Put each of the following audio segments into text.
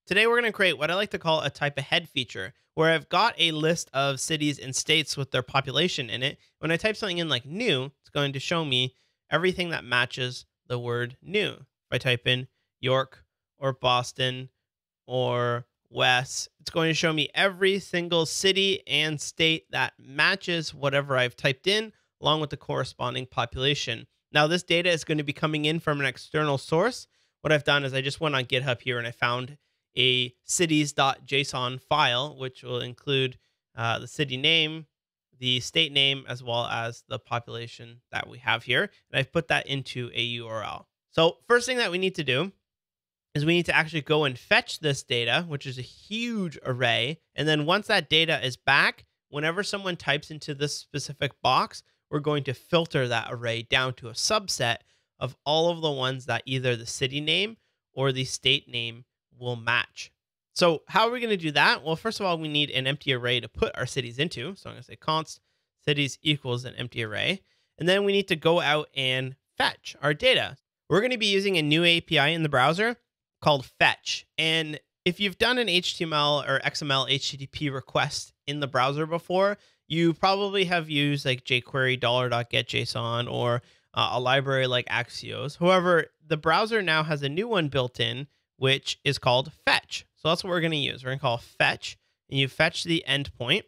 Today we're going to create what I like to call a type ahead feature, where I've got a list of cities and states with their population in it. When I type something in like new, it's going to show me everything that matches the word new. If I type in York or Boston or West, it's going to show me every single city and state that matches whatever I've typed in, along with the corresponding population. Now, this data is going to be coming in from an external source. What I've done is I just went on GitHub here and I found a cities.json file, which will include the city name, the state name, as well as the population that we have here. And I've put that into a URL. So first thing that we need to do is we need to actually go and fetch this data, which is a huge array. And then once that data is back, whenever someone types into this specific box, we're going to filter that array down to a subset of all of the ones that either the city name or the state name will match. So how are we going to do that? Well, first of all, we need an empty array to put our cities into. So I'm going to say const cities equals an empty array. And then we need to go out and fetch our data. We're going to be using a new API in the browser called fetch. And if you've done an HTML or XML HTTP request in the browser before, you probably have used like jQuery $.getJSON or a library like Axios. However, the browser now has a new one built in, which is called fetch. So that's what we're going to use. We're going to call fetch, and you fetch the endpoint.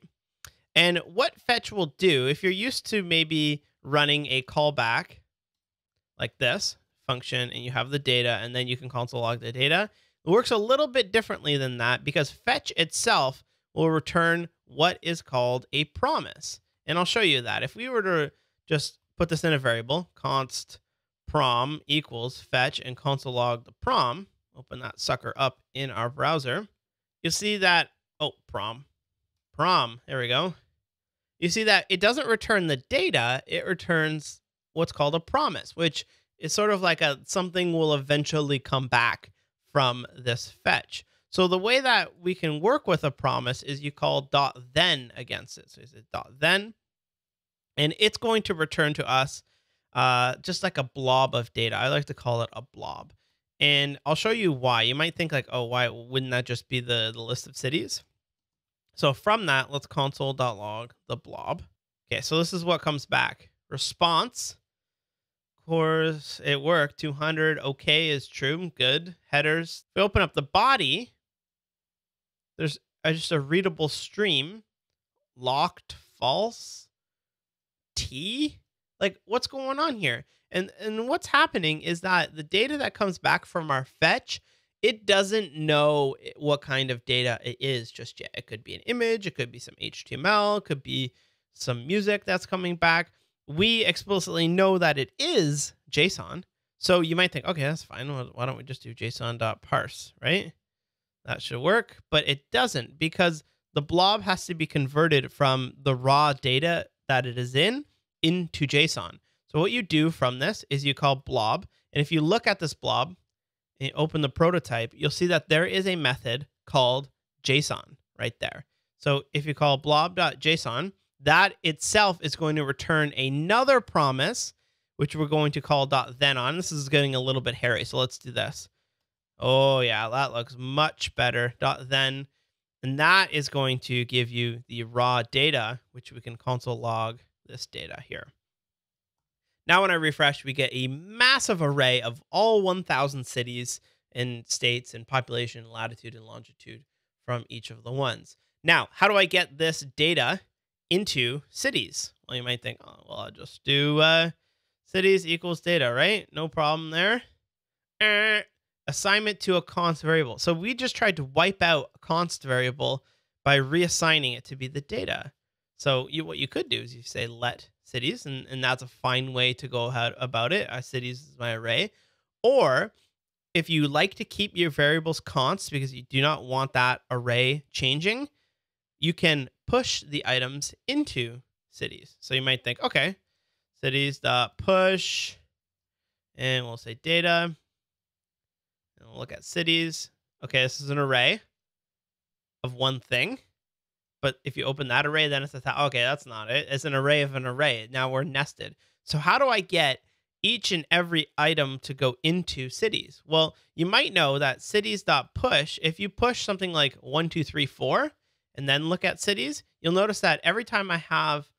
And what fetch will do, if you're used to maybe running a callback like this function, and you have the data, and then you can console log the data, it works a little bit differently than that because fetch itself will return what is called a promise. And I'll show you that. If we were to just put this in a variable, const prom equals fetch and console log the prom, open that sucker up in our browser, you'll see that, prom, there we go. You see that it doesn't return the data, it returns what's called a promise, which is sort of like something will eventually come back from this fetch. So the way that we can work with a promise is you call .then against it. So you say .then, and it's going to return to us just like a blob of data. I like to call it a blob. And I'll show you why. You might think like, oh, why wouldn't that just be the list of cities? So from that, let's console.log the blob. Okay, so this is what comes back. Response. Of course, it worked. 200. Okay is true. Good. Headers. If we open up the body, there's just a readable stream. Locked false. T? Like, what's going on here? And what's happening is that the data that comes back from our fetch, it doesn't know what kind of data it is just yet. It could be an image, it could be some HTML, it could be some music that's coming back. We explicitly know that it is JSON. So you might think, okay, that's fine. Why don't we just do json.parse, right? That should work, but it doesn't because the blob has to be converted from the raw data that it is in into JSON. So what you do from this is you call blob. And if you look at this blob and you open the prototype, you'll see that there is a method called JSON right there. So if you call blob.json, that itself is going to return another promise, which we're going to call .then on. This is getting a little bit hairy, so let's do this. Oh yeah, that looks much better. .then, and that is going to give you the raw data, which we can console log this data here. Now when I refresh, we get a massive array of all 1,000 cities and states and population, latitude and longitude from each of the ones. Now, how do I get this data into cities? Well, you might think, oh, well, I'll just do cities equals data, right? No problem there. Assignment to a const variable. So we just tried to wipe out a const variable by reassigning it to be the data. So what you could do is you say let cities, and that's a fine way to go about it. Cities is my array. Or if you like to keep your variables const because you do not want that array changing, you can push the items into cities. So you might think, okay, cities.push, and we'll say data, and we'll look at cities. Okay, this is an array of one thing. But if you open that array, then it's okay, that's not it. It's an array of an array. Now we're nested. So how do I get each and every item to go into cities. Well, you might know that cities.push, if you push something like 1, 2, 3, 4, and then look at cities, you'll notice that every time I have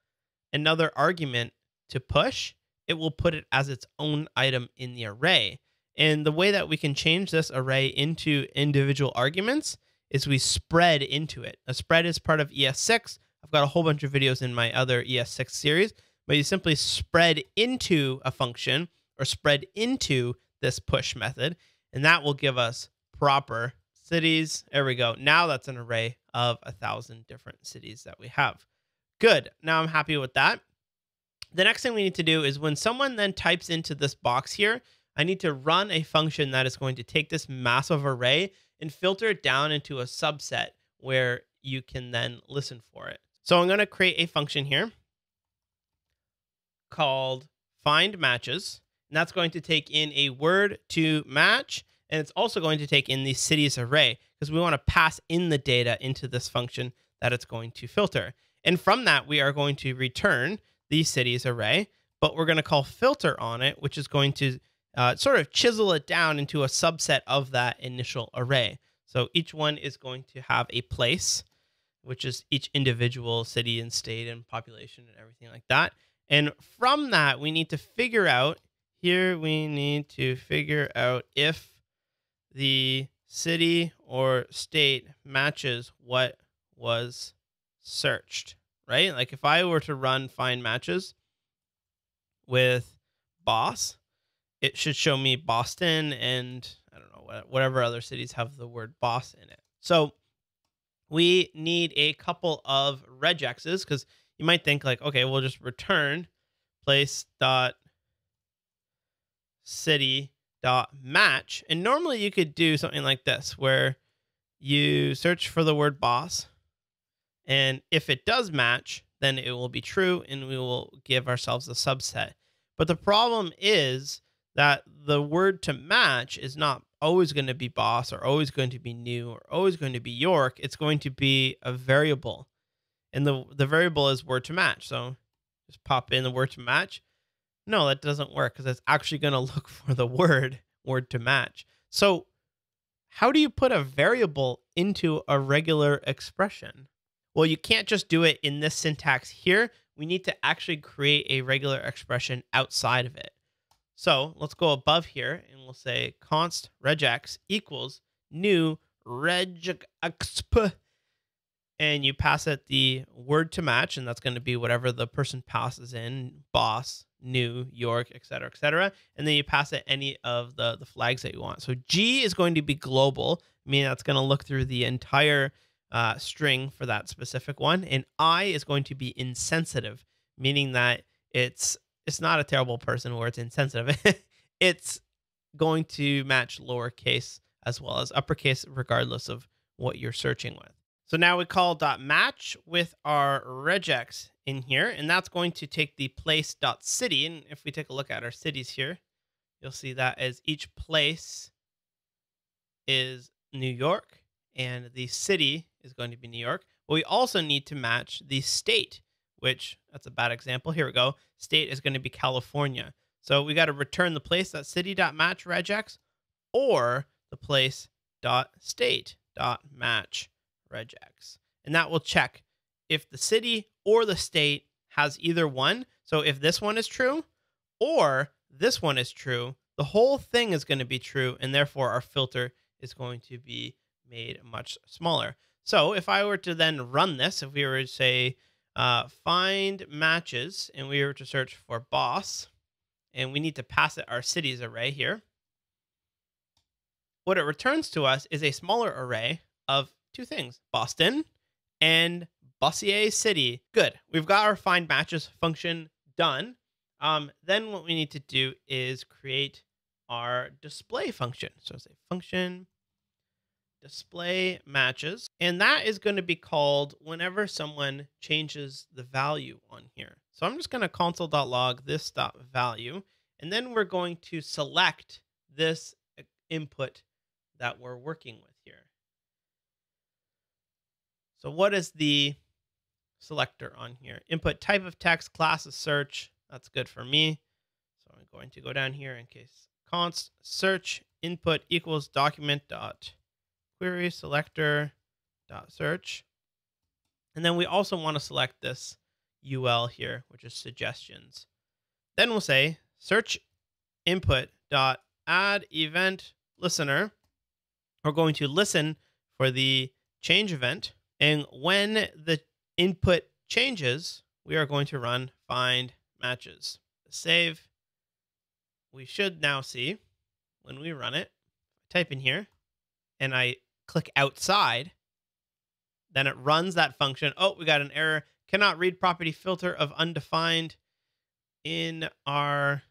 another argument to push, it will put it as its own item in the array. And the way that we can change this array into individual arguments is we spread into it. A spread is part of ES6. I've got a whole bunch of videos in my other ES6 series, but you simply spread into a function or spread into this push method, and that will give us proper cities. There we go. Now that's an array of 1,000 different cities that we have. Good. Now I'm happy with that. The next thing we need to do is when someone then types into this box here, I need to run a function that is going to take this massive array and filter it down into a subset where you can then listen for it. So I'm going to create a function here called find matches, and that's going to take in a word to match, and it's also going to take in the cities array because we want to pass in the data into this function that it's going to filter. And from that, we are going to return the cities array, but we're going to call filter on it, which is going to sort of chisel it down into a subset of that initial array. So each one is going to have a place, which is each individual city and state and population and everything like that. And from that, we need to figure out, here we need to figure out if the city or state matches what was searched, right? Like if I were to run find matches with boss, it should show me Boston and I don't know, whatever other cities have the word boss in it. So we need a couple of regexes because you might think like, okay, we'll just return place dot city dot match. And normally you could do something like this where you search for the word boss. And if it does match, then it will be true and we will give ourselves a subset. But the problem is that the word to match is not always going to be boss or always going to be new or always going to be York. It's going to be a variable. And the variable is word to match. So just pop in the word to match. No, that doesn't work because it's actually going to look for the word to match. So how do you put a variable into a regular expression? Well, you can't just do it in this syntax here. We need to actually create a regular expression outside of it. So let's go above here and we'll say const regex equals new regexp, and you pass it the word to match, and that's going to be whatever the person passes in, boss, new, York, etc., etc. And then you pass it any of the flags that you want. So G is going to be global, meaning that's going to look through the entire string for that specific one. And I is going to be insensitive, meaning that it's not a terrible person where it's insensitive. It's going to match lowercase as well as uppercase, regardless of what you're searching with. So now we call .match with our regex in here, and that's going to take the place.city. And if we take a look at our cities here, you'll see that as each place is New York and the city is going to be New York. But we also need to match the state, which that's a bad example. Here we go. State is going to be California. So we got to return the place.city.match regex or the place.state.match regex. And that will check if the city or the state has either one. So if this one is true or this one is true, the whole thing is going to be true, and therefore our filter is going to be made much smaller. So if I were to then run this, if we were to say find matches and we were to search for boss, and we need to pass it our cities array here, what it returns to us is a smaller array of two things, Boston and Bossier City. Good. We've got our find matches function done. Then what we need to do is create our display function. So say function display matches, and that is going to be called whenever someone changes the value on here. So I'm just going to console.log this.value, and then we're going to select this input that we're working with here. So what is the selector on here? Input type of text, class of search. That's good for me. So I'm going to go down here in case const search input equals document dot query selector dot search. And then we also want to select this UL here, which is suggestions. Then we'll say search input dot add event listener. We're going to listen for the change event. And when the input changes, we are going to run find matches. Save. We should now see when we run it, type in here and I click outside, then it runs that function. Oh, we got an error. Cannot read property filter of undefined in our,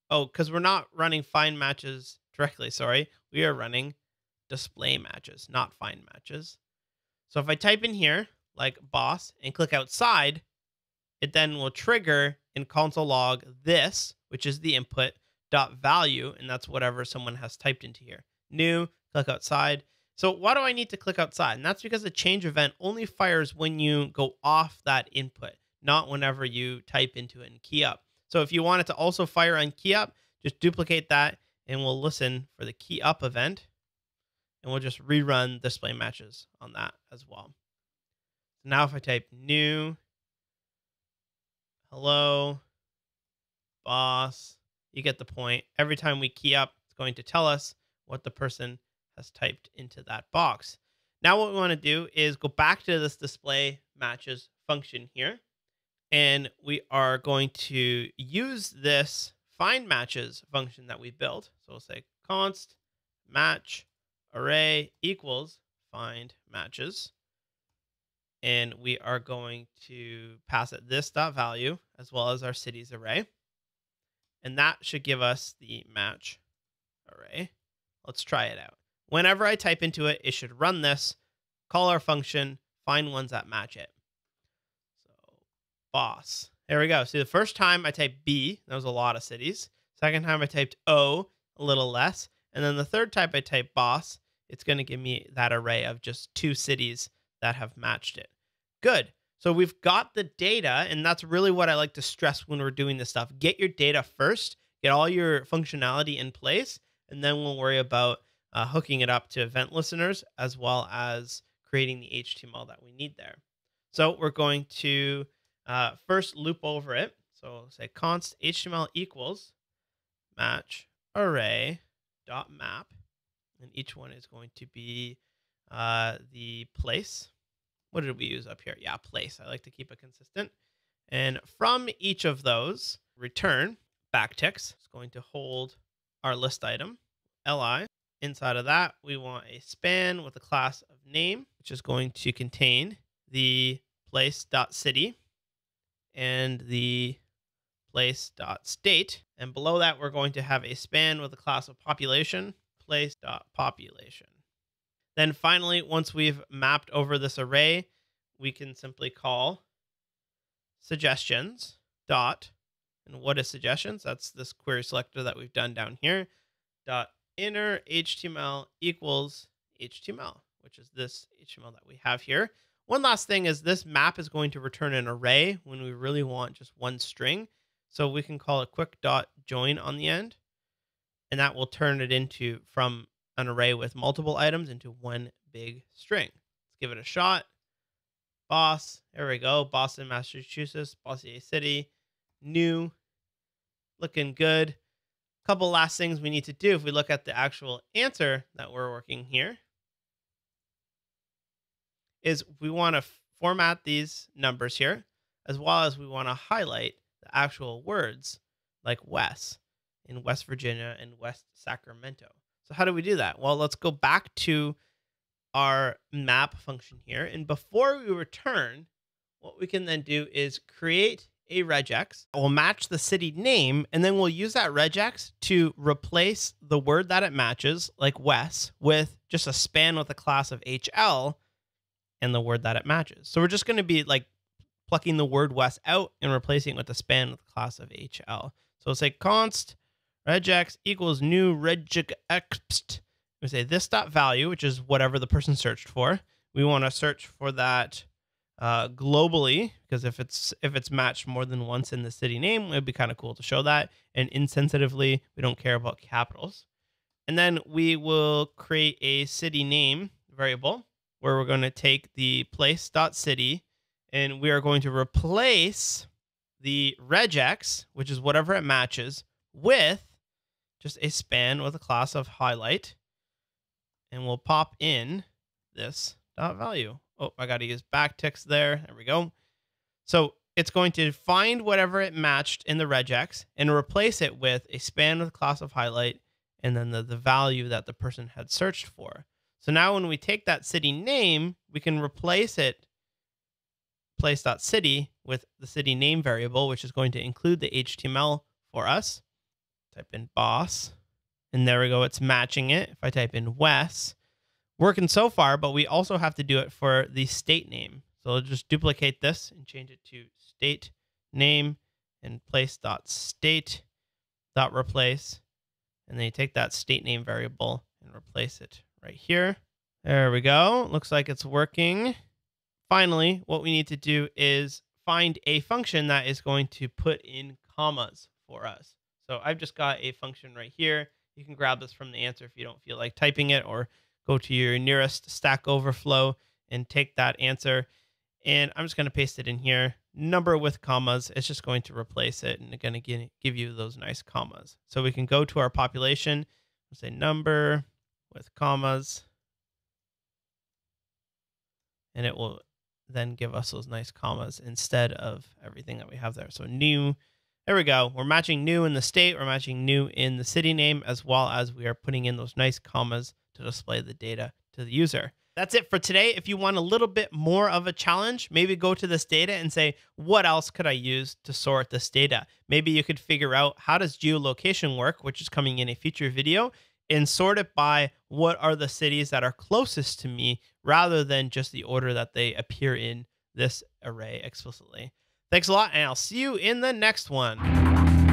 because we're not running find matches directly. Sorry. We are running display matches, not find matches. So if I type in here like boss and click outside, it then will trigger in console log this, which is the input dot value. And that's whatever someone has typed into here. New, click outside. So why do I need to click outside? And that's because the change event only fires when you go off that input, not whenever you type into it and key up. So if you want it to also fire on key up, just duplicate that and we'll listen for the key up event. And we'll just rerun display matches on that as well. So now if I type new, hello, boss, you get the point. Every time we key up, it's going to tell us what the person has typed into that box. Now what we want to do is go back to this display matches function here. And we are going to use this find matches function that we built. So we'll say const match array equals find matches. And we are going to pass it this dot value as well as our cities array. And that should give us the match array. Let's try it out. Whenever I type into it, it should run this, call our function, find ones that match it. So boss. There we go. See, the first time I typed B, that was a lot of cities. Second time I typed O, a little less. And then the third time I typed boss, it's going to give me that array of just 2 cities that have matched it. Good. So we've got the data, and that's really what I like to stress when we're doing this stuff. Get your data first, get all your functionality in place, and then we'll worry about hooking it up to event listeners as well as creating the HTML that we need there. So we're going to first loop over it. So say const HTML equals match array dot map, and each one is going to be the place. What did we use up here? Yeah, place. I like to keep it consistent. And from each of those, return backticks. It's going to hold our list item, li. Inside of that, we want a span with a class of name, which is going to contain the place.city and the place.state. And below that, we're going to have a span with a class of population, place.population. Then finally, once we've mapped over this array, we can simply call suggestions dot, and what is suggestions? That's this query selector that we've done down here, dot inner HTML equals HTML, which is this HTML that we have here. One last thing is this map is going to return an array when we really want just one string. So we can call it quick dot join on the end, and that will turn it into from an array with multiple items into one big string. Let's give it a shot. Boss, there we go. Boston, Massachusetts, Bossier City, new, looking good. Couple last things we need to do if we look at the actual answer that we're working here is we want to format these numbers here, as well as we want to highlight the actual words like West in West Virginia and West Sacramento. So how do we do that? Well, let's go back to our map function here. And before we return, what we can then do is create a regex. We'll match the city name, and then we'll use that regex to replace the word that it matches, like West, with just a span with a class of HL and the word that it matches. So we're just going to be like plucking the word West out and replacing it with a span with a class of HL. So we'll say const regex equals new regex. We say this dot value, which is whatever the person searched for. We want to search for that globally, because if it's matched more than once in the city name, it'd be kind of cool to show that. And insensitively, we don't care about capitals. And then we will create a city name variable where we're going to take the place.city and we are going to replace the regex, which is whatever it matches, with just a span with a class of highlight. And we'll pop in this dot value. Oh, I got to use backticks there. There we go. So it's going to find whatever it matched in the regex and replace it with a span with a class of highlight and then the value that the person had searched for. So now when we take that city name, we can replace it, place.city, with the city name variable, which is going to include the HTML for us. Type in boss, and there we go. It's matching it. If I type in Wes, working so far, but we also have to do it for the state name. So I'll just duplicate this and change it to state name and place.state.replace. And then you take that state name variable and replace it right here. There we go. Looks like it's working. Finally, what we need to do is find a function that is going to put in commas for us. So I've just got a function right here. You can grab this from the answer if you don't feel like typing it, or go to your nearest Stack Overflow and take that answer. And I'm just going to paste it in here. Number with commas. It's just going to replace it and going to give you those nice commas. So we can go to our population and say number with commas. And it will then give us those nice commas instead of everything that we have there. So new, there we go. We're matching new in the state. We're matching new in the city name, as well as we are putting in those nice commas to display the data to the user. That's it for today. If you want a little bit more of a challenge, maybe go to this data and say, what else could I use to sort this data? Maybe you could figure out how does geolocation work, which is coming in a future video, and sort it by what are the cities that are closest to me rather than just the order that they appear in this array explicitly. Thanks a lot, and I'll see you in the next one.